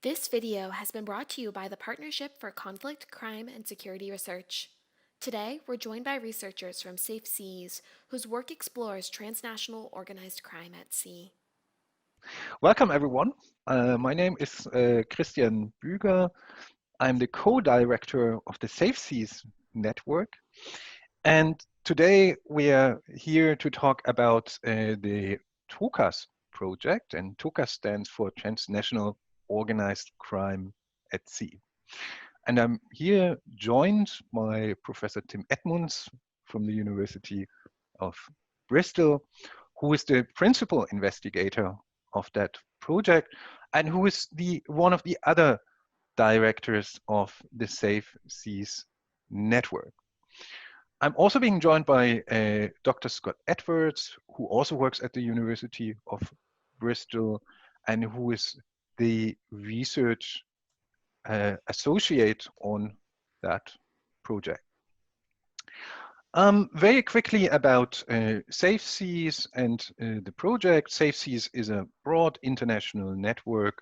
This video has been brought to you by the Partnership for Conflict, Crime, and Security Research. Today, we're joined by researchers from SafeSeas, whose work explores transnational organized crime at sea. Welcome, everyone. My name is Christian Bueger. I'm the co-director of the SafeSeas network. And today we are here to talk about the TOCAS project. And TOCAS stands for Transnational Organized Crime at Sea. And I'm here joined by Professor Tim Edmunds from the University of Bristol, who is the principal investigator of that project and who is one of the other directors of the SafeSeas network. I'm also being joined by Dr. Scott Edwards, who also works at the University of Bristol and who is the research associate on that project. Very quickly about SafeSeas and the project. SafeSeas is a broad international network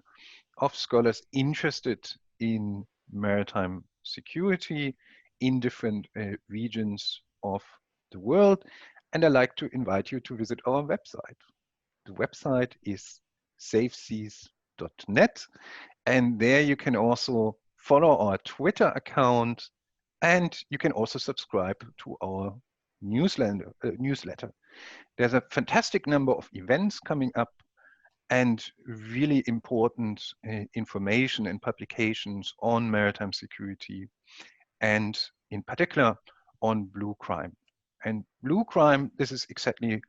of scholars interested in maritime security in different regions of the world. And I'd like to invite you to visit our website. The website is safeseas.net. And there you can also follow our Twitter account, and you can also subscribe to our newsletter. There's a fantastic number of events coming up and really important information and publications on maritime security, and in particular on blue crime. And blue crime, this is exactly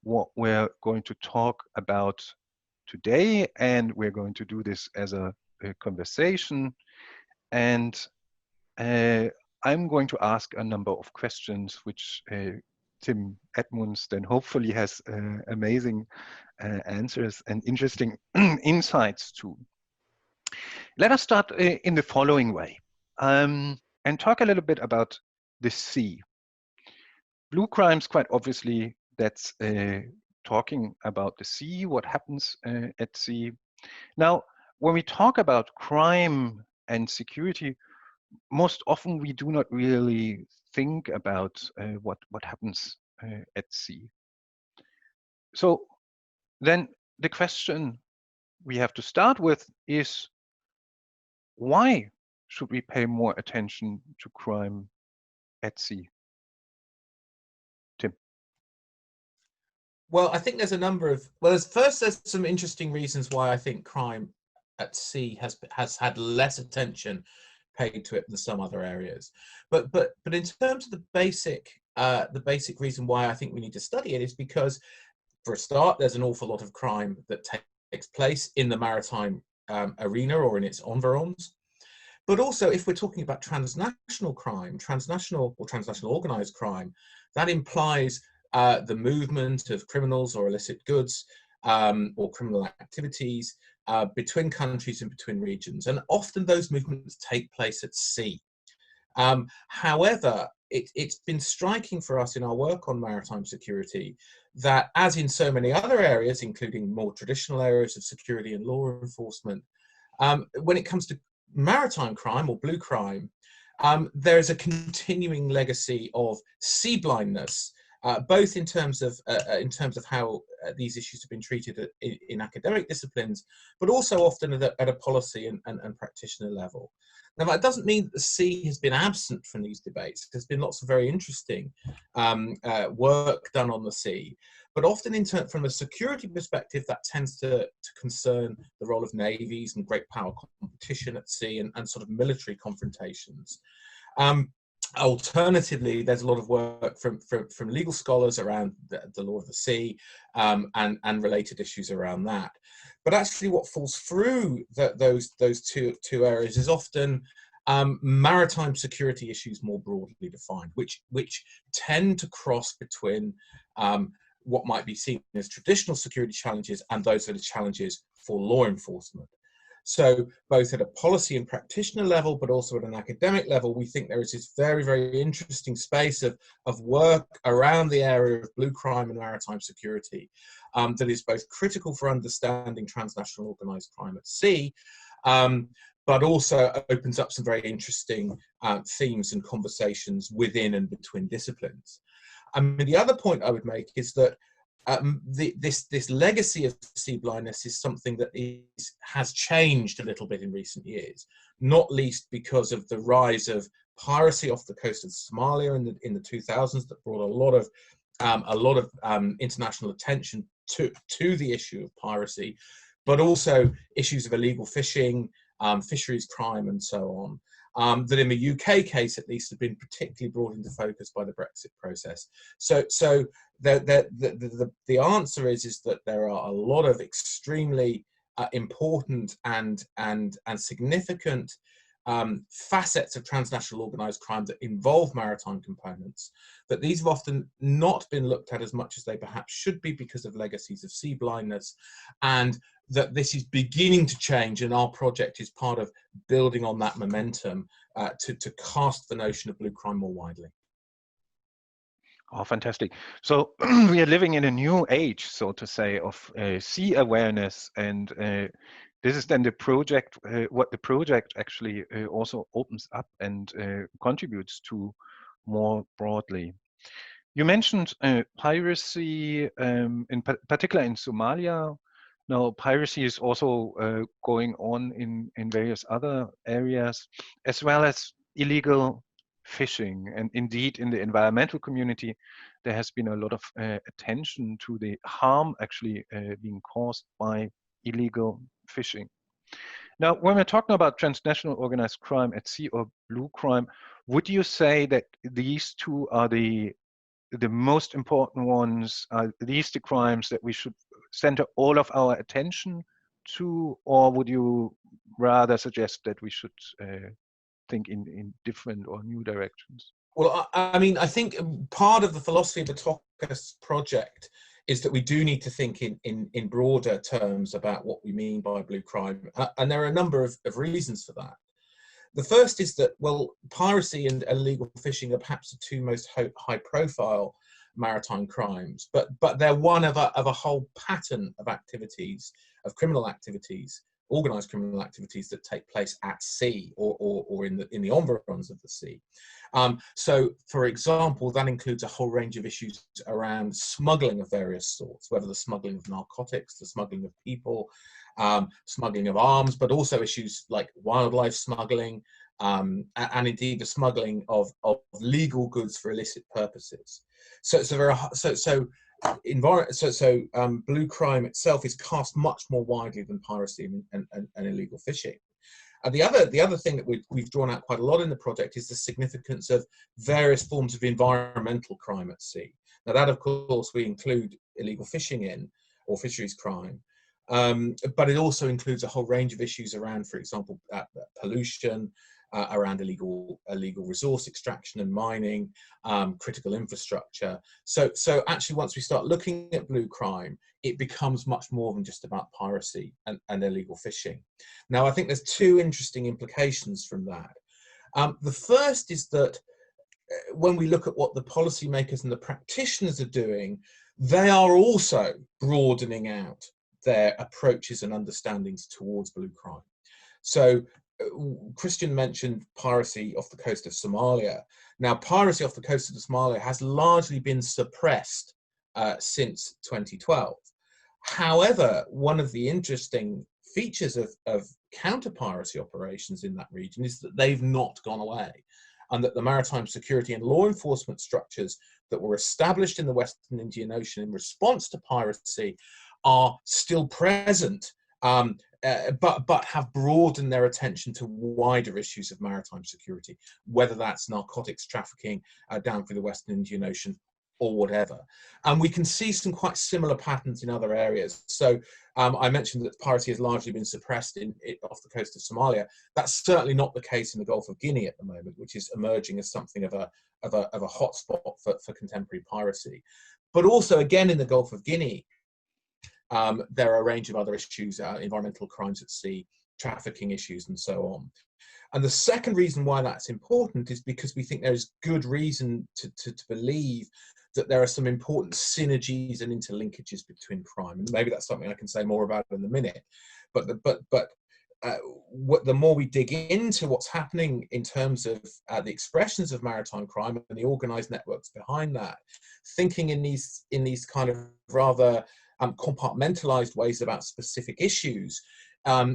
what we're going to talk about today, and we're going to do this as a conversation. And I'm going to ask a number of questions, which Tim Edmunds then hopefully has amazing answers and interesting insights to. Let us start in the following way and talk a little bit about the sea. Blue crimes, quite obviously, that's talking about the sea, what happens at sea. Now, when we talk about crime and security, most often we do not really think about what happens at sea. So then the question we have to start with is, why should we pay more attention to crime at sea? Tim. Well, I think there's a number of, there's some interesting reasons why I think crime at sea has had less attention paid to it than some other areas. But in terms of the basic reason why I think we need to study it is because, for a start, there's an awful lot of crime that takes place in the maritime arena or in its environs. But also, if we're talking about transnational crime, transnational organized crime, that implies the movement of criminals or illicit goods or criminal activities between countries and between regions. And often those movements take place at sea. However, it's been striking for us in our work on maritime security that, as in so many other areas, including more traditional areas of security and law enforcement, when it comes to maritime crime or blue crime, there is a continuing legacy of sea blindness, both in terms of how these issues have been treated in academic disciplines, but also often at a policy and practitioner level. Now, that doesn't mean that the sea has been absent from these debates. There's been lots of very interesting work done on the sea, but often from a security perspective, that tends to concern the role of navies and great power competition at sea and sort of military confrontations. Alternatively, there's a lot of work from legal scholars around the law of the sea and related issues around that. But actually, what falls through those two areas is often maritime security issues more broadly defined, which tend to cross between what might be seen as traditional security challenges and those that are challenges for law enforcement. So both at a policy and practitioner level, but also at an academic level, we think there is this very, very interesting space of work around the area of blue crime and maritime security that is both critical for understanding transnational organized crime at sea, but also opens up some very interesting themes and conversations within and between disciplines. I mean, the other point I would make is that this legacy of sea blindness is something that has changed a little bit in recent years, not least because of the rise of piracy off the coast of Somalia in the 2000s that brought a lot of international attention to the issue of piracy, but also issues of illegal fishing, fisheries crime, and so on. That in the UK case, at least, have been particularly brought into focus by the Brexit process. So the answer is that there are a lot of extremely important and significant facets of transnational organised crime that involve maritime components, but these have often not been looked at as much as they perhaps should be because of legacies of sea blindness, and that this is beginning to change, and our project is part of building on that momentum to cast the notion of blue crime more widely. Oh, fantastic. So we are living in a new age, so to say, of sea awareness, and this is then the project, what the project actually also opens up and contributes to more broadly. You mentioned piracy, in particular in Somalia. Now, piracy is also going on in various other areas, as well as illegal fishing. And indeed, in the environmental community, there has been a lot of attention to the harm actually being caused by illegal fishing. Now, when we're talking about transnational organized crime at sea or blue crime, would you say that these two are the most important ones? Are these the crimes that we should center all of our attention to, or would you rather suggest that we should think in different or new directions? Well, I mean, I think part of the philosophy of the TOCUS project is that we do need to think in broader terms about what we mean by blue crime, and there are a number of reasons for that. The first is that, well, piracy and illegal fishing are perhaps the two most high-profile maritime crimes, but they're one of a whole pattern of activities, of criminal activities, organised criminal activities that take place at sea or in the environs of the sea. So, for example, that includes a whole range of issues around smuggling of various sorts, whether the smuggling of narcotics, the smuggling of people, smuggling of arms, but also issues like wildlife smuggling, and indeed the smuggling of legal goods for illicit purposes. Blue crime itself is cast much more widely than piracy and illegal fishing. And the other thing that we've drawn out quite a lot in the project is the significance of various forms of environmental crime at sea. Now that, of course, we include illegal fishing in, or fisheries crime, but it also includes a whole range of issues around, for example, pollution, around illegal resource extraction and mining, critical infrastructure. So actually, once we start looking at blue crime, it becomes much more than just about piracy and illegal fishing. Now, I think there's two interesting implications from that. The first is that when we look at what the policymakers and the practitioners are doing, they are also broadening out their approaches and understandings towards blue crime. So Christian mentioned piracy off the coast of Somalia. Now, piracy off the coast of Somalia has largely been suppressed since 2012. However, one of the interesting features of counter-piracy operations in that region is that they've not gone away, and that the maritime security and law enforcement structures that were established in the Western Indian Ocean in response to piracy are still present, but have broadened their attention to wider issues of maritime security, whether that's narcotics trafficking down through the Western Indian Ocean or whatever. And we can see some quite similar patterns in other areas. So I mentioned that piracy has largely been suppressed off the coast of Somalia. That's certainly not the case in the Gulf of Guinea at the moment, which is emerging as something of a hotspot for contemporary piracy. But also, again, in the Gulf of Guinea, there are a range of other issues, environmental crimes at sea, trafficking issues, and so on. And the second reason why that's important is because we think there's good reason to believe that there are some important synergies and interlinkages between crime. And maybe that's something I can say more about in a minute. But the more we dig into what's happening in terms of the expressions of maritime crime and the organised networks behind that, thinking in these kind of rather compartmentalised ways about specific issues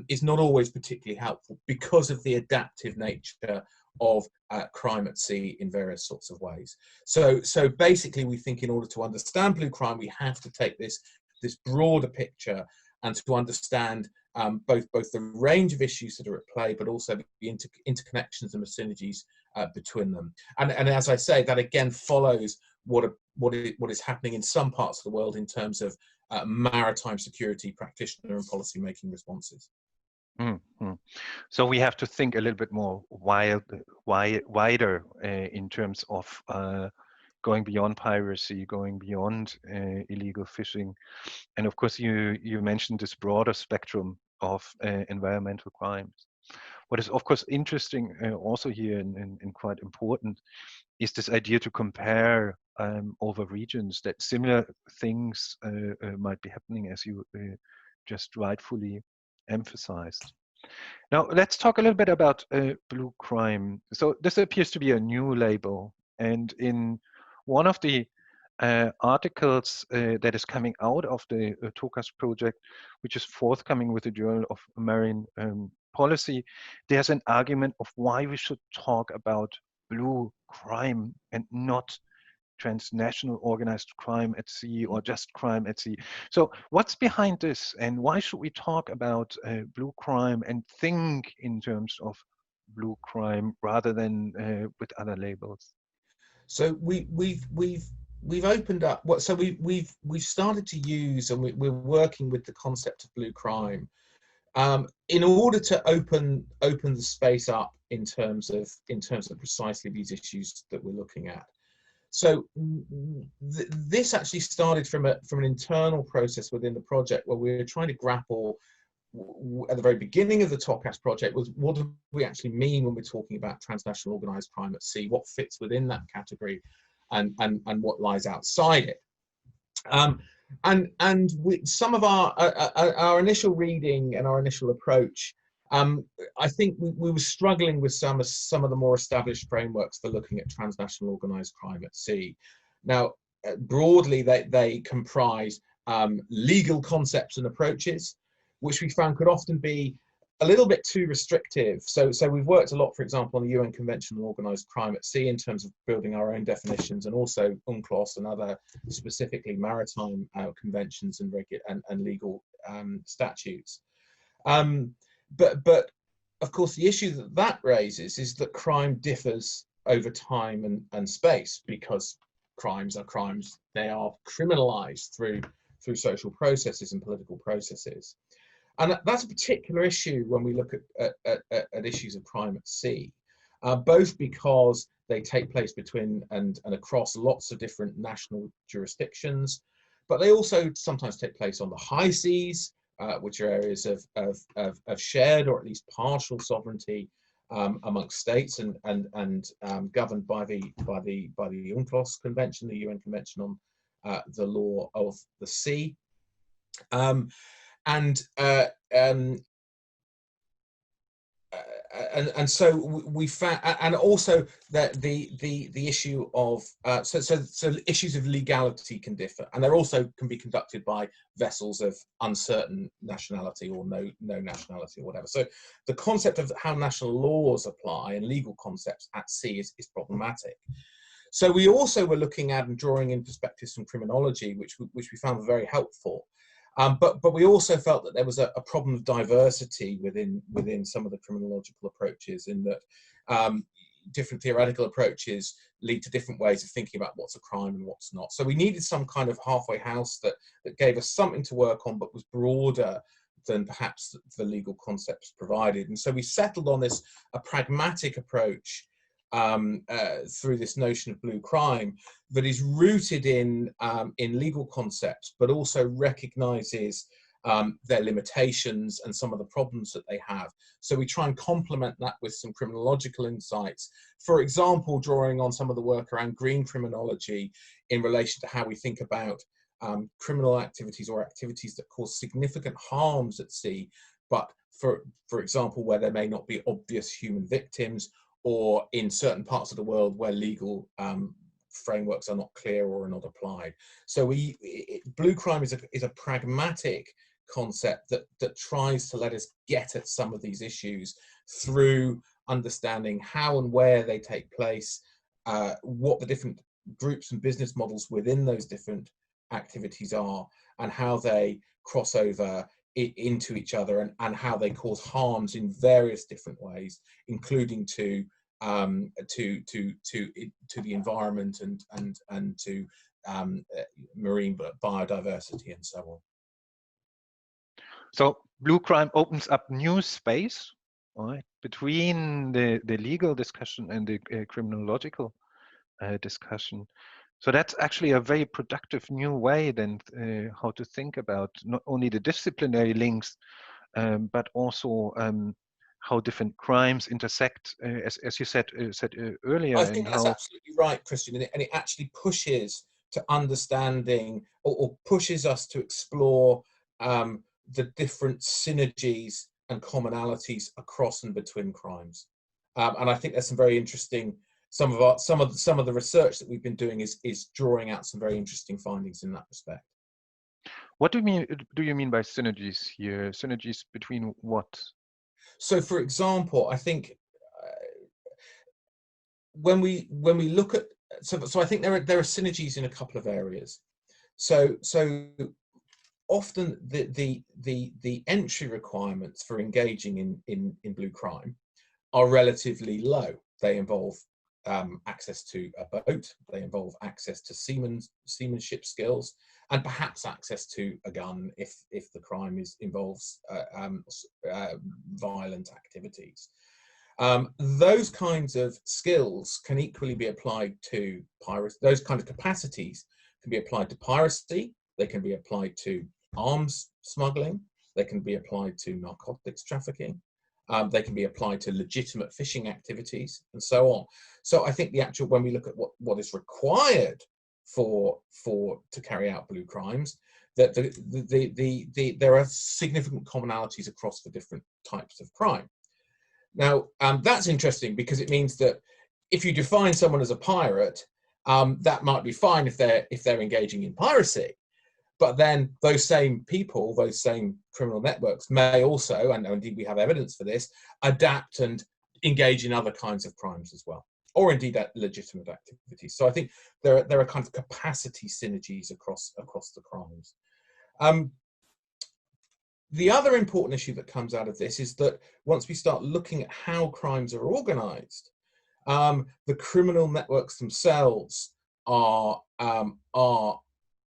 is not always particularly helpful because of the adaptive nature of crime at sea in various sorts of ways. So basically, we think in order to understand blue crime, we have to take this broader picture and to understand both the range of issues that are at play, but also the interconnections and the synergies between them. And as I say, that again follows what is happening in some parts of the world in terms of maritime security practitioner and policy making responses. Mm-hmm. So we have to think a little bit more wider in terms of going beyond piracy, going beyond illegal fishing, and of course you mentioned this broader spectrum of environmental crimes. What is of course interesting also here and quite important is this idea to compare over regions, that similar things might be happening, as you just rightfully emphasized. Now, let's talk a little bit about blue crime. So this appears to be a new label. And in one of the articles that is coming out of the TOCAS project, which is forthcoming with the Journal of Marine Policy, there's an argument of why we should talk about blue crime and not transnational organized crime at sea or just crime at sea. So what's behind this, and why should we talk about blue crime and think in terms of blue crime rather than with other labels? So we've opened up what, so we've started to use, and we're working with the concept of blue crime in order to open the space up in terms of precisely these issues that we're looking at. So this actually started from an internal process within the project, where we were trying to grapple at the very beginning of the TOCAS project was, what do we actually mean when we're talking about transnational organised crime at sea? What fits within that category, and what lies outside it? And some of our initial reading and our initial approach, I think we were struggling with some of the more established frameworks for looking at transnational organised crime at sea. Now, broadly, they comprise legal concepts and approaches, which we found could often be a little bit too restrictive. So we've worked a lot, for example, on the UN Convention on Organised Crime at Sea in terms of building our own definitions, and also UNCLOS and other specifically maritime conventions and legal statutes. But of course, the issue that raises is that crime differs over time and space, because crimes are crimes. They are criminalized through social processes and political processes. And that's a particular issue when we look at issues of crime at sea, both because they take place between and across lots of different national jurisdictions, but they also sometimes take place on the high seas, which are areas of shared or at least partial sovereignty amongst states and governed by the UNCLOS Convention, the UN Convention on the Law of the Sea. And so we found, and also that the issue of so issues of legality can differ, and they also can be conducted by vessels of uncertain nationality or no nationality or whatever. So the concept of how national laws apply and legal concepts at sea is problematic. So we also were looking at and drawing in perspectives from criminology, which we found very helpful. But we also felt that there was a problem of diversity within some of the criminological approaches, in that different theoretical approaches lead to different ways of thinking about what's a crime and what's not. So we needed some kind of halfway house that gave us something to work on, but was broader than perhaps the legal concepts provided. And so we settled on a pragmatic approach through this notion of blue crime that is rooted in legal concepts, but also recognizes their limitations and some of the problems that they have. So we try and complement that with some criminological insights. For example, drawing on some of the work around green criminology in relation to how we think about criminal activities or activities that cause significant harms at sea, but for example, where there may not be obvious human victims, or in certain parts of the world where legal frameworks are not clear or are not applied. So blue crime is a pragmatic concept that tries to let us get at some of these issues through understanding how and where they take place, what the different groups and business models within those different activities are, and how they cross over into each other, and how they cause harms in various different ways, including to the environment and to marine biodiversity and so on. So blue crime opens up new space, right, between the legal discussion and the criminological discussion. So that's actually a very productive new way then how to think about not only the disciplinary links, but also how different crimes intersect, as you said earlier. I think and that's how absolutely right, Christian, and it actually pushes to understanding, or pushes us to explore the different synergies and commonalities across and between crimes. And I think there's some very interesting, some of the research that we've been doing is drawing out some very interesting findings in that respect. What do you mean by synergies here? Synergies between what? So, for example, I think when we look at, so I think there are synergies in a couple of areas. So often the entry requirements for engaging in blue crime are relatively low. They involve access to a boat, they involve access to seamanship skills, and perhaps access to a gun if the crime involves violent activities. Those kinds of skills can equally be applied to piracy. Those kind of capacities can be applied to piracy. They can be applied to arms smuggling. They can be applied to narcotics trafficking. They can be applied to legitimate fishing activities and so on. So I think when we look at what is required to carry out blue crimes, that there are significant commonalities across the different types of crime. Now, that's interesting because it means that if you define someone as a pirate, that might be fine if they're engaging in piracy. But then those same people, those same criminal networks may also, and indeed we have evidence for this, adapt and engage in other kinds of crimes as well, or indeed legitimate activities. So I think there are kind of capacity synergies across the crimes. The other important issue that comes out of this is that once we start looking at how crimes are organized, the criminal networks themselves are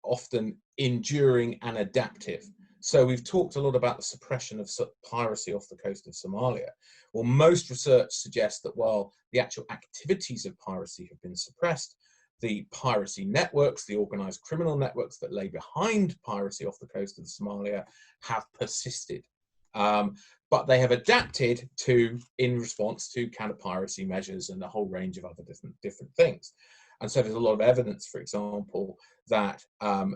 often enduring and adaptive. So we've talked a lot about the suppression of piracy off the coast of Somalia. Well, most research suggests that while the actual activities of piracy have been suppressed, the piracy networks, the organized criminal networks that lay behind piracy off the coast of Somalia have persisted. But they have adapted in response to counter-piracy measures and a whole range of other different things. And so there's a lot of evidence, for example, that the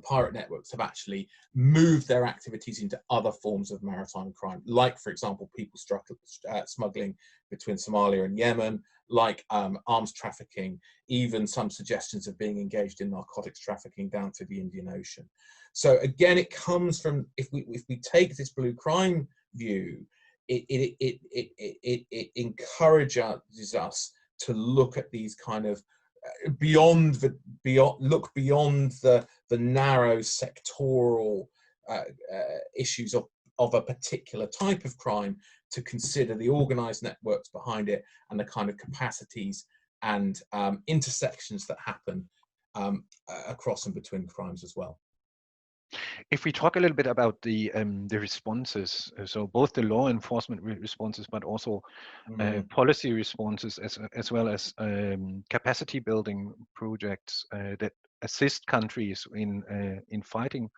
pirate networks have actually moved their activities into other forms of maritime crime, like, for example, people smuggling between Somalia and Yemen, like arms trafficking, even some suggestions of being engaged in narcotics trafficking down through the Indian Ocean. So again, it comes from, if we take this blue crime view, it encourages us to look at these kind of look beyond the narrow sectoral issues of a particular type of crime, to consider the organized networks behind it and the kind of capacities and intersections that happen across and between crimes as well. If we talk a little bit about the responses, so both the law enforcement responses, but also policy responses, as well as capacity building projects that assist countries in fighting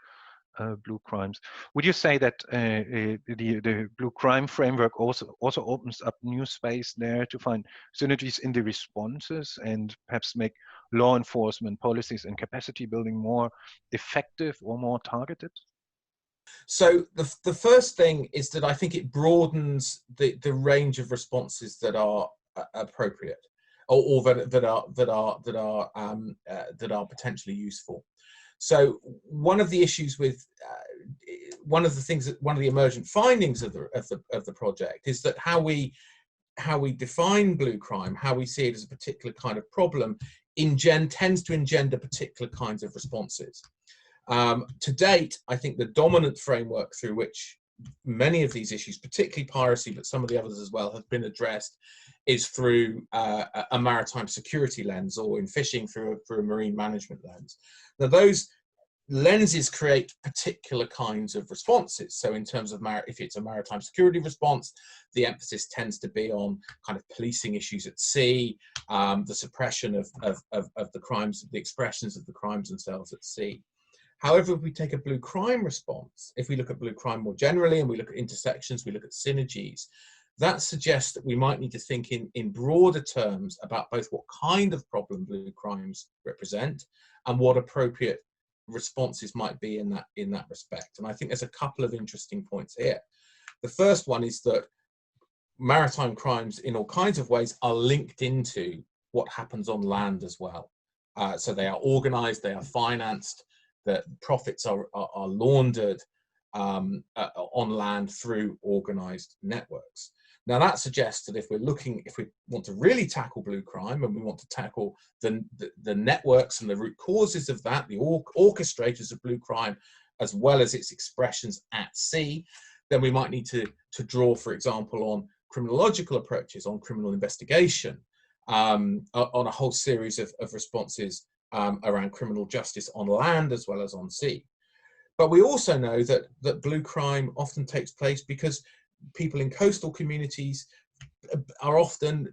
blue crimes. Would you say that the blue crime framework also opens up new space there to find synergies in the responses and perhaps make law enforcement policies and capacity building more effective or more targeted? So the first thing is that I think it broadens the range of responses that are appropriate, or that are potentially useful. So one of the issues with one of the emergent findings of the project is that how we define blue crime, how we see it as a particular kind of problem, tends to engender particular kinds of responses. To date, I think the dominant framework through which many of these issues, particularly piracy, but some of the others as well, have been addressed is through a maritime security lens, or in fishing through a marine management lens. Now, those lenses create particular kinds of responses. So in terms of if it's a maritime security response, the emphasis tends to be on kind of policing issues at sea, the suppression of the crimes, the expressions of the crimes themselves at sea. However, if we take a blue crime response, if we look at blue crime more generally, and we look at intersections, we look at synergies, that suggests that we might need to think in broader terms about both what kind of problem blue crimes represent and what appropriate responses might be in that respect. And I think there's a couple of interesting points here. The first one is that maritime crimes in all kinds of ways are linked into what happens on land as well. So they are organized, they are financed, the profits are laundered on land through organized networks. Now that suggests that if we want to really tackle blue crime, and we want to tackle the networks and the root causes of that, the orchestrators of blue crime, as well as its expressions at sea, then we might need to draw, for example, on criminological approaches, on criminal investigation, on a whole series of responses around criminal justice on land as well as on sea. But we also know that blue crime often takes place because people in coastal communities are often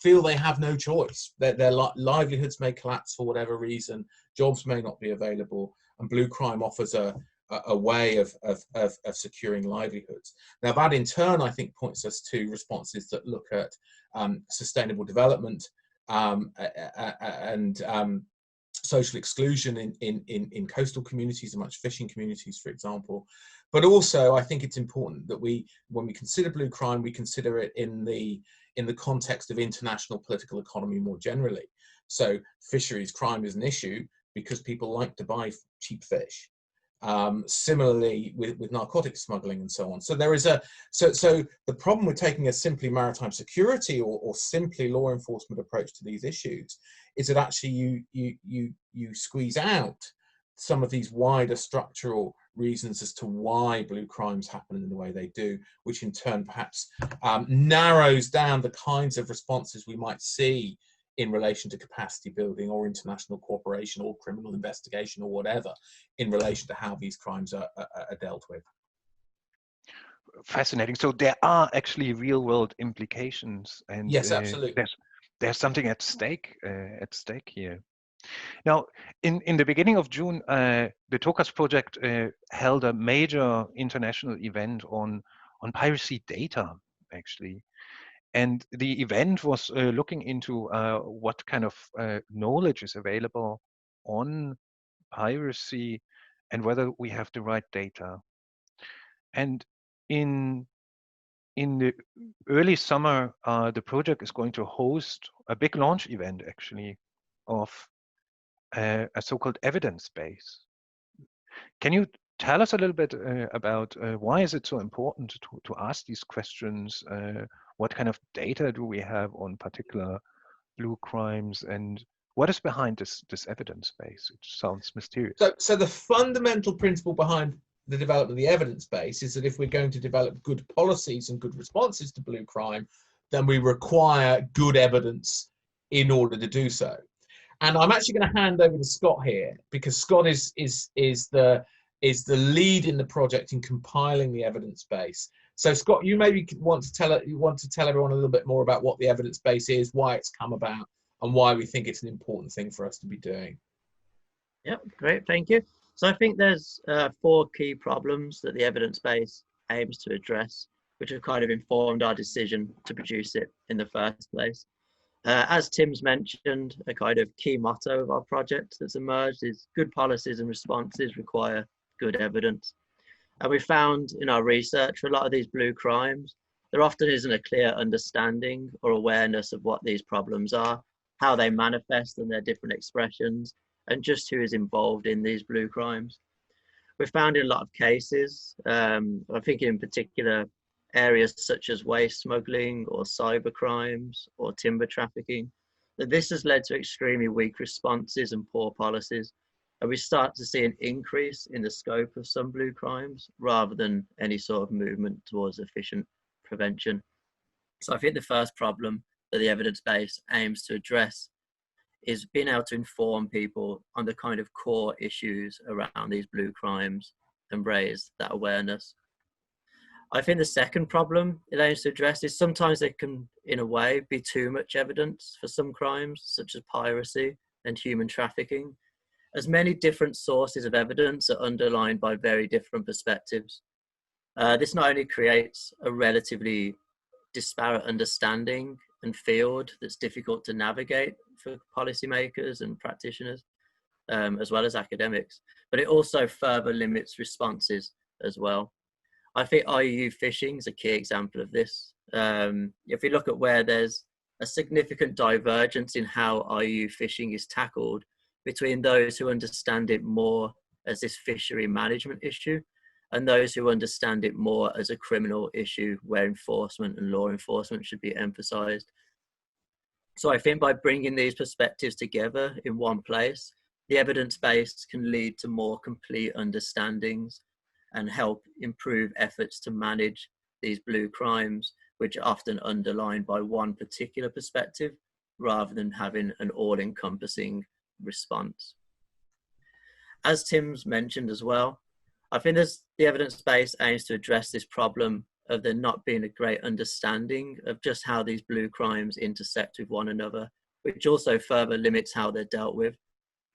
feel they have no choice. Their livelihoods may collapse for whatever reason, jobs may not be available, and blue crime offers a way of securing livelihoods. Now that in turn, I think, points us to responses that look at sustainable development and social exclusion in coastal communities and much fishing communities, for example. But also, I think it's important that when we consider blue crime, we consider it in the context of international political economy more generally. So fisheries crime is an issue because people like to buy cheap fish. Similarly with narcotic smuggling and so on. So there is so the problem with taking a simply maritime security or simply law enforcement approach to these issues is that actually you squeeze out some of these wider structural reasons as to why blue crimes happen in the way they do, which in turn perhaps narrows down the kinds of responses we might see in relation to capacity building or international cooperation or criminal investigation or whatever, in relation to how these crimes are dealt with. Fascinating. So there are actually real-world implications, and yes, absolutely. There's something at stake here. Now, in the beginning of June, the TOCAS project held a major international event on piracy data, actually. And the event was looking into what kind of knowledge is available on piracy and whether we have the right data. And in the early summer, the project is going to host a big launch event, actually, of a so-called evidence base. Can you tell us a little bit about why is it so important to ask these questions? What kind of data do we have on particular blue crimes, and what is behind this evidence base? It sounds mysterious. So the fundamental principle behind the development of the evidence base is that if we're going to develop good policies and good responses to blue crime, then we require good evidence in order to do so. And I'm actually going to hand over to Scott here, because Scott is the lead in the project in compiling the evidence base. So Scott, you maybe want to tell everyone a little bit more about what the evidence base is, why it's come about, and why we think it's an important thing for us to be doing. Yep, great, thank you. So I think there's 4 key problems that the evidence base aims to address, which have kind of informed our decision to produce it in the first place. As Tim's mentioned, a kind of key motto of our project that's emerged is good policies and responses require good evidence. And we found in our research for a lot of these blue crimes, there often isn't a clear understanding or awareness of what these problems are, how they manifest and their different expressions, and just who is involved in these blue crimes. We found in a lot of cases, I think in particular areas such as waste smuggling or cyber crimes or timber trafficking, that this has led to extremely weak responses and poor policies. And we start to see an increase in the scope of some blue crimes rather than any sort of movement towards efficient prevention. So I think the first problem that the evidence base aims to address is being able to inform people on the kind of core issues around these blue crimes and raise that awareness. I think the second problem it aims to address is sometimes there can, in a way, be too much evidence for some crimes, such as piracy and human trafficking, as many different sources of evidence are underlined by very different perspectives. This not only creates a relatively disparate understanding and field that's difficult to navigate for policymakers and practitioners, as well as academics, but it also further limits responses as well. I think IUU fishing is a key example of this. If we look at where there's a significant divergence in how IUU fishing is tackled between those who understand it more as this fishery management issue and those who understand it more as a criminal issue where enforcement and law enforcement should be emphasized. So I think by bringing these perspectives together in one place, the evidence base can lead to more complete understandings and help improve efforts to manage these blue crimes, which are often underlined by one particular perspective rather than having an all-encompassing response. As Tim's mentioned as well, I think the evidence base aims to address this problem of there not being a great understanding of just how these blue crimes intersect with one another, which also further limits how they're dealt with.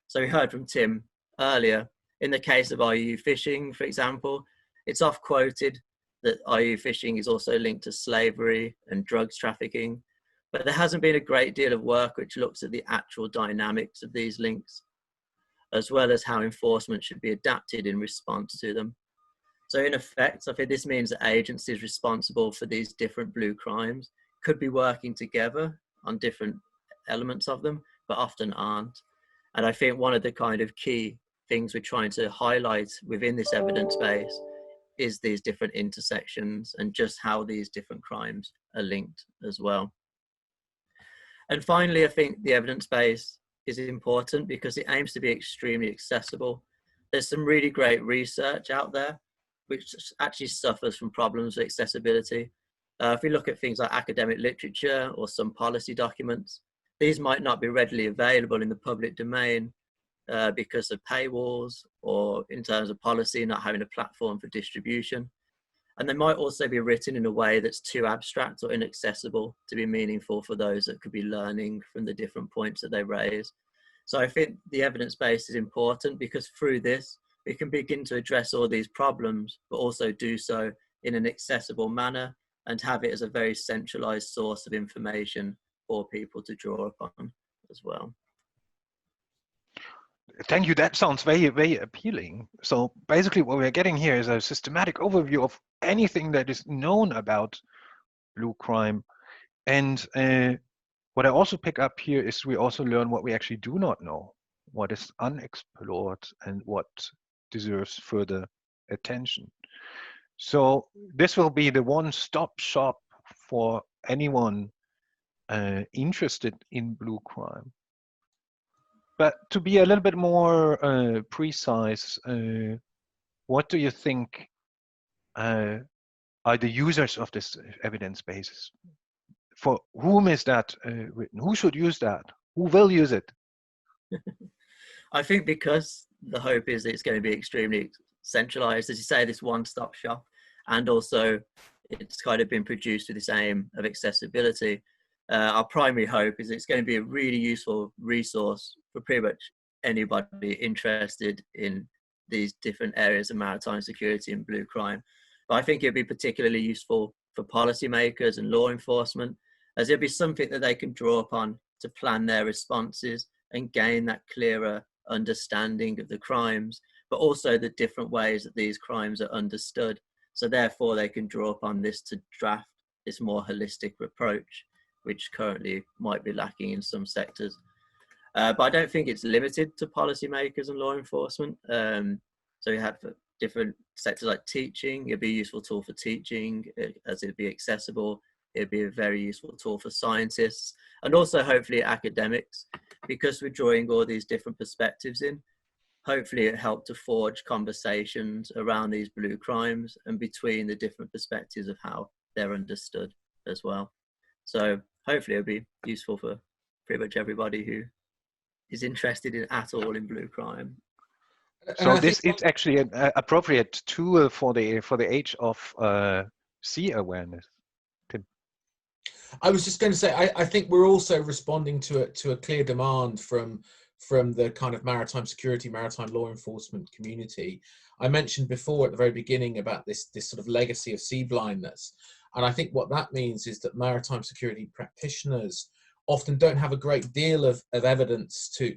So we heard from Tim earlier, in the case of IUU fishing, for example, it's oft quoted that IUU fishing is also linked to slavery and drugs trafficking, but there hasn't been a great deal of work which looks at the actual dynamics of these links, as well as how enforcement should be adapted in response to them. So in effect, I think this means that agencies responsible for these different blue crimes could be working together on different elements of them, but often aren't. And I think one of the kind of key things we're trying to highlight within this evidence base is these different intersections and just how these different crimes are linked as well. And finally, I think the evidence base is important because it aims to be extremely accessible. There's some really great research out there which actually suffers from problems with accessibility. If we look at things like academic literature or some policy documents, these might not be readily available in the public domain because of paywalls or in terms of policy not having a platform for distribution. And they might also be written in a way that's too abstract or inaccessible to be meaningful for those that could be learning from the different points that they raise. So I think the evidence base is important because through this, we can begin to address all these problems, but also do so in an accessible manner and have it as a very centralized source of information for people to draw upon as well. Thank you. That sounds very, very appealing. So basically what we're getting here is a systematic overview of anything that is known about blue crime. And what I also pick up here is we also learn what we actually do not know, what is unexplored and what deserves further attention. So this will be the one-stop shop for anyone interested in blue crime. But to be a little bit more precise, what do you think are the users of this evidence base? For whom is that written? Who should use that? Who will use it? I think because the hope is that it's going to be extremely centralized, as you say, this one-stop shop, and also it's kind of been produced with this aim of accessibility. Our primary hope is it's going to be a really useful resource for pretty much anybody interested in these different areas of maritime security and blue crime. But I think it'd be particularly useful for policymakers and law enforcement, as it'll be something that they can draw upon to plan their responses and gain that clearer understanding of the crimes, but but also the different ways that these crimes are understood. So therefore they can draw upon this to draft this more holistic approach, which currently might be lacking in some sectors. But I don't think it's limited to policymakers and law enforcement. So you have different sectors like teaching. It'd be a useful tool for teaching, as it'd be accessible. It'd be a very useful tool for scientists and also hopefully academics, because we're drawing all these different perspectives in. Hopefully it helped to forge conversations around these blue crimes and between the different perspectives of how they're understood as well. So hopefully it'll be useful for pretty much everybody who is interested in at all in blue crime. So this is actually an appropriate tool for the age of sea awareness. Tim. I was just going to say, I think we're also responding to a clear demand from the kind of maritime security, maritime law enforcement community. I mentioned before at the very beginning about this sort of legacy of sea blindness. And I think what that means is that maritime security practitioners often don't have a great deal of evidence to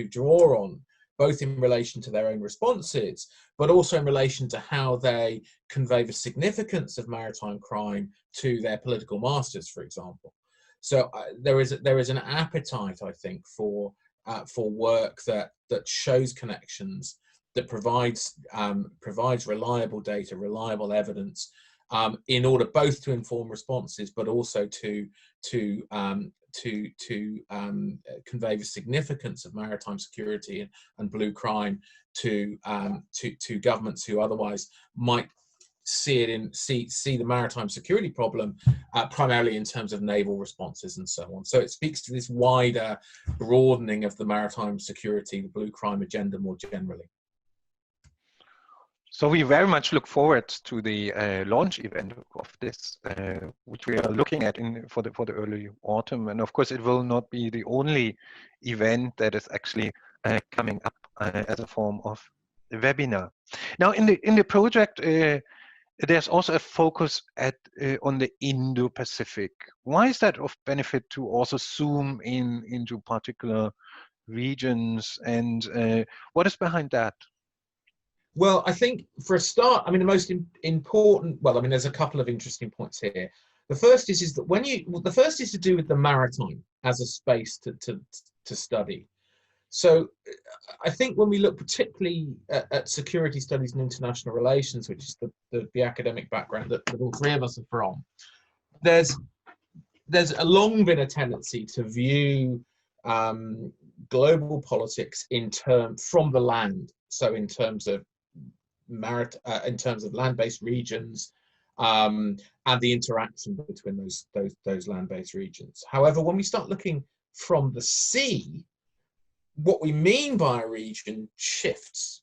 draw on, both in relation to their own responses, but also in relation to how they convey the significance of maritime crime to their political masters, for example. So there is an appetite, I think, for work that shows connections, that provides reliable data, reliable evidence, in order both to inform responses, but also to convey the significance of maritime security and blue crime to governments who otherwise might see the maritime security problem primarily in terms of naval responses and so on. So it speaks to this wider broadening of the maritime security, the blue crime agenda more generally. So we very much look forward to the launch event of this, which we are looking at for the early autumn. And of course, it will not be the only event that is actually coming up as a form of a webinar. Now, in the project, there's also a focus on the Indo-Pacific. Why is that of benefit to also zoom into particular regions, and what is behind that? Well, I think for a start, I mean, the most important, well, I mean, there's a couple of interesting points here. The first is that the first is to do with the maritime as a space to study. So I think when we look particularly at security studies and international relations, which is the academic background that all three of us are from, there's long been a tendency to view global politics from the land. So in terms of land-based regions and the interaction between those land-based regions. However, when we start looking from the sea, what we mean by a region shifts.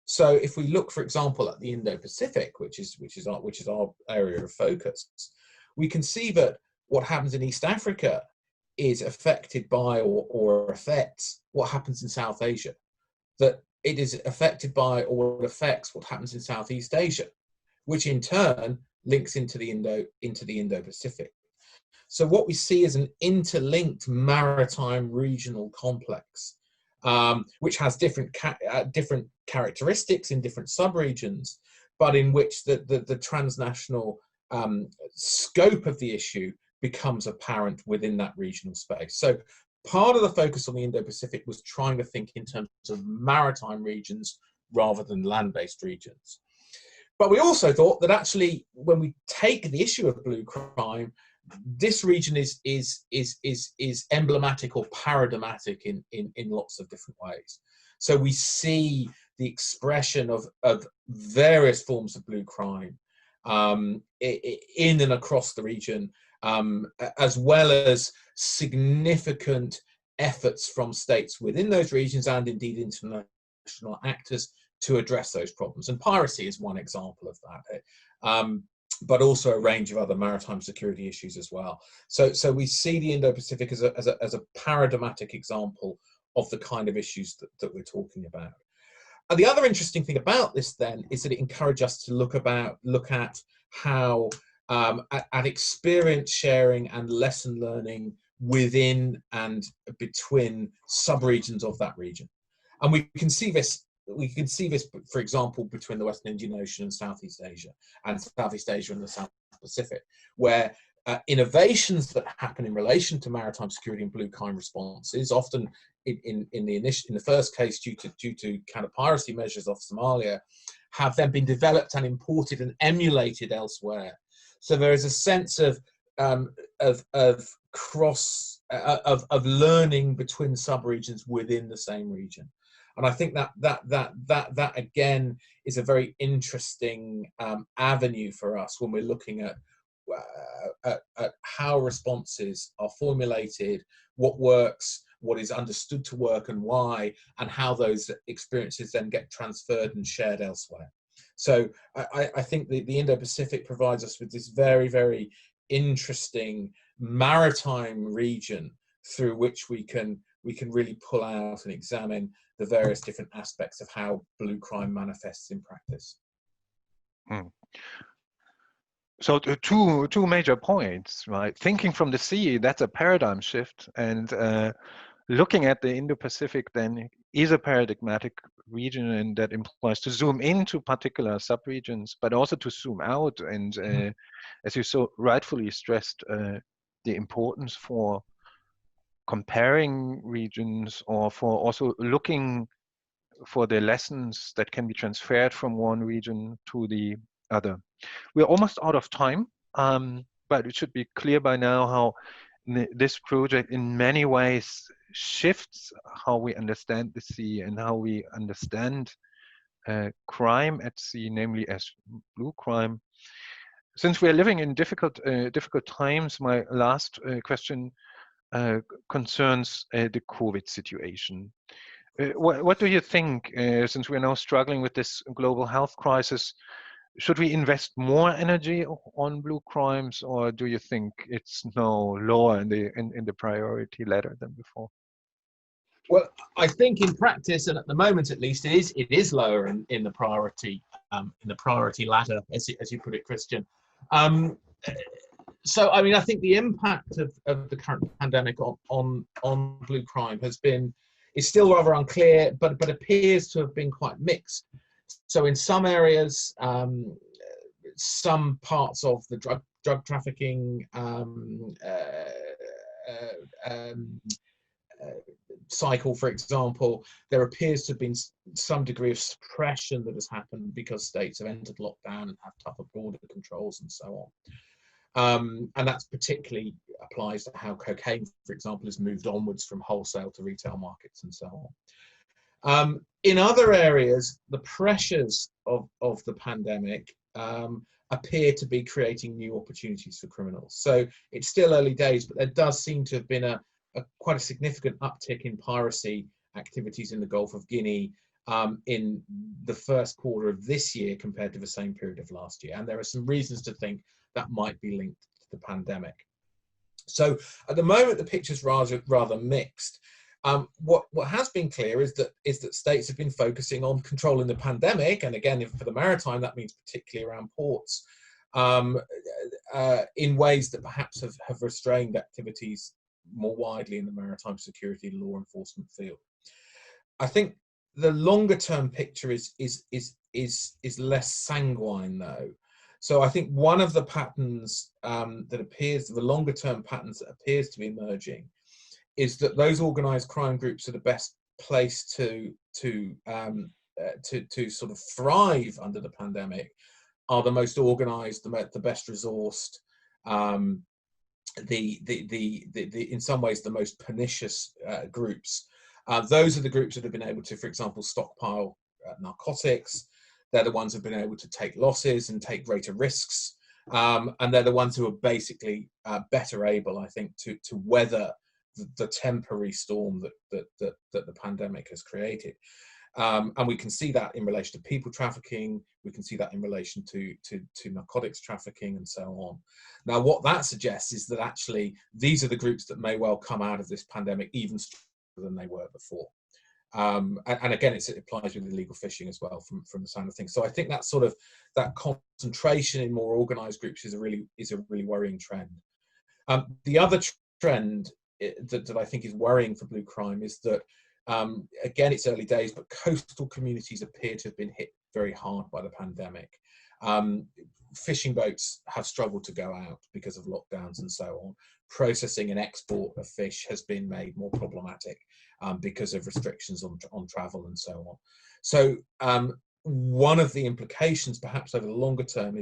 So if we look, for example, at the Indo-Pacific, which is our area of focus, we can see that what happens in East Africa is affected by or affects what happens in South Asia. That it is affected by or affects what happens in Southeast Asia, which in turn links into the Indo-Pacific. So what we see is an interlinked maritime regional complex, which has different characteristics in different subregions, but in which the transnational scope of the issue becomes apparent within that regional space. So part of the focus on the Indo-Pacific was trying to think in terms of maritime regions rather than land-based regions. But we also thought that actually, when we take the issue of blue crime, this region is emblematic or paradigmatic in lots of different ways. So we see the expression of various forms of blue crime in and across the region, as well as significant efforts from states within those regions and indeed international actors to address those problems. And piracy is one example of that, but also a range of other maritime security issues as well. So we see the Indo-Pacific as a paradigmatic example of the kind of issues that we're talking about. And the other interesting thing about this then is that it encouraged us to look at how at experience sharing and lesson learning within and between subregions of that region. And we can see this we can see this, for example, between the Western Indian Ocean and Southeast Asia and the South Pacific, where innovations that happen in relation to maritime security and blue crime responses, often in the first case due to counter-piracy measures off Somalia, have then been developed and imported and emulated elsewhere. So there is a sense of learning between subregions within the same region. And I think that again is a very interesting avenue for us when we're looking at how responses are formulated, what works, what is understood to work and why, and how those experiences then get transferred and shared elsewhere. So I think the Indo-Pacific provides us with this very, very interesting maritime region through which we can really pull out and examine the various different aspects of how blue crime manifests in practice. So two major points, right? Thinking from the sea, that's a paradigm shift, and looking at the Indo-Pacific then is a paradigmatic region, and that implies to zoom into particular subregions, but also to zoom out. And as you so rightfully stressed, the importance for comparing regions, or for also looking for the lessons that can be transferred from one region to the other. We're almost out of time, but it should be clear by now how this project in many ways shifts how we understand the sea and how we understand crime at sea, namely as blue crime. Since we are living in difficult times, my last question concerns the COVID situation. What do you think, since we're now struggling with this global health crisis, should we invest more energy on blue crimes, or do you think it's now lower in the priority ladder than before? Well, I think in practice, and at the moment at least, it is lower in the priority ladder, as you put it, Christian. So I mean, I think the impact of the current pandemic on blue crime is still rather unclear, but appears to have been quite mixed. So in some areas, some parts of the drug trafficking cycle, for example, there appears to have been some degree of suppression that has happened because states have entered lockdown and have tougher border controls and so on. And that's particularly applies to how cocaine, for example, has moved onwards from wholesale to retail markets and so on. In other areas, the pressures of the pandemic appear to be creating new opportunities for criminals. So it's still early days, but there does seem to have been quite a significant uptick in piracy activities in the Gulf of Guinea in the first quarter of this year compared to the same period of last year. And there are some reasons to think that might be linked to the pandemic. So at the moment, the picture's rather mixed. What has been clear is that states have been focusing on controlling the pandemic, and again, for the maritime, that means particularly around ports, in ways that perhaps have restrained activities more widely in the maritime security law enforcement field. I think the longer term picture is less sanguine though. So I think one of the patterns the longer term patterns that appears to be emerging is that those organized crime groups that are best placed to sort of thrive under the pandemic are the most organized, the best resourced, in some ways the most pernicious groups. Those are the groups that have been able to, for example, stockpile narcotics. They're the ones who've been able to take losses and take greater risks, and they're the ones who are basically better able, I think, to weather the temporary storm that the pandemic has created. And we can see that in relation to people trafficking, we can see that in relation to narcotics trafficking and so on. Now, what that suggests is that actually these are the groups that may well come out of this pandemic even stronger than they were before. And again, it applies with illegal fishing as well from the sound of things. So I think that sort of that concentration in more organized groups is a really worrying trend. The other trend that I think is worrying for blue crime is that Again, it's early days, but coastal communities appear to have been hit very hard by the pandemic. Fishing boats have struggled to go out because of lockdowns and so on. Processing and export of fish has been made more problematic because of restrictions on travel and so on. So one of the implications, perhaps over the longer term,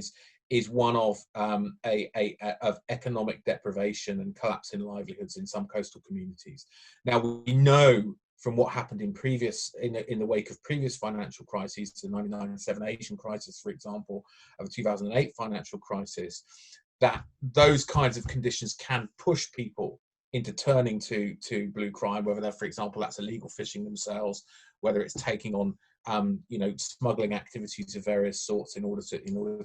is one of of economic deprivation and collapse in livelihoods in some coastal communities. Now, we know from what happened in the wake of previous financial crises, the 1997 Asian crisis, for example, of the 2008 financial crisis, that those kinds of conditions can push people into turning to blue crime, whether for example, that's illegal fishing themselves, whether it's taking on smuggling activities of various sorts in order to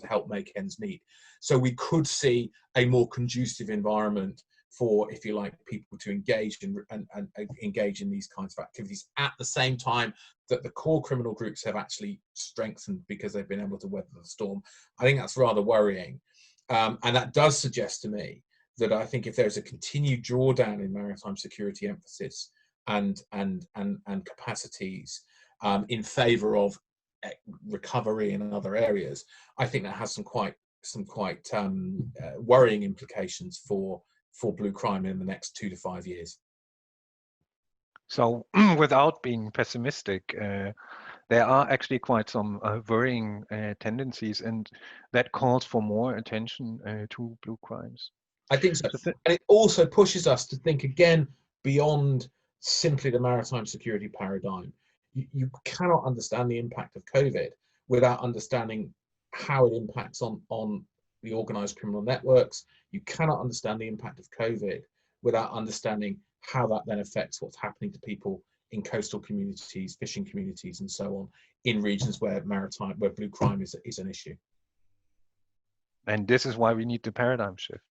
help make ends meet. So we could see a more conducive environment for, if you like, people to engage and engage in these kinds of activities at the same time that the core criminal groups have actually strengthened because they've been able to weather the storm. I think that's rather worrying, and that does suggest to me that I think if there's a continued drawdown in maritime security emphasis and capacities in favour of recovery in other areas, I think that has some quite worrying implications for blue crime in the next 2 to 5 years. So without being pessimistic, there are actually quite some worrying tendencies, and that calls for more attention to blue crimes. I think so. And it also pushes us to think again beyond simply the maritime security paradigm. You cannot understand the impact of COVID without understanding how it impacts on the organised criminal networks. You cannot understand the impact of COVID without understanding how that then affects what's happening to people in coastal communities, fishing communities, and so on, in regions where blue crime is an issue. And this is why we need the paradigm shift.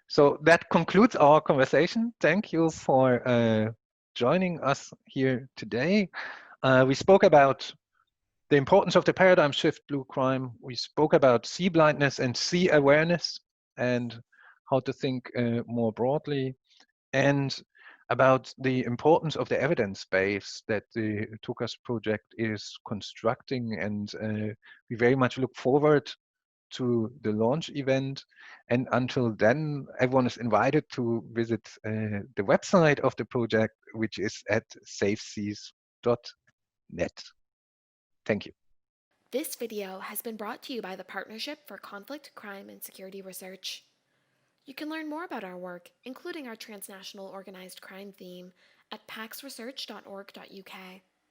So that concludes our conversation. Thank you for joining us here today. We spoke about the importance of the paradigm shift, blue crime. We spoke about sea blindness and sea awareness and how to think more broadly, and about the importance of the evidence base that the TOCAS project is constructing. And we very much look forward to the launch event. And until then, everyone is invited to visit the website of the project, which is at SafeSeas.net. Thank you. This video has been brought to you by the Partnership for Conflict, Crime, and Security Research. You can learn more about our work, including our transnational organized crime theme, at paxresearch.org.uk.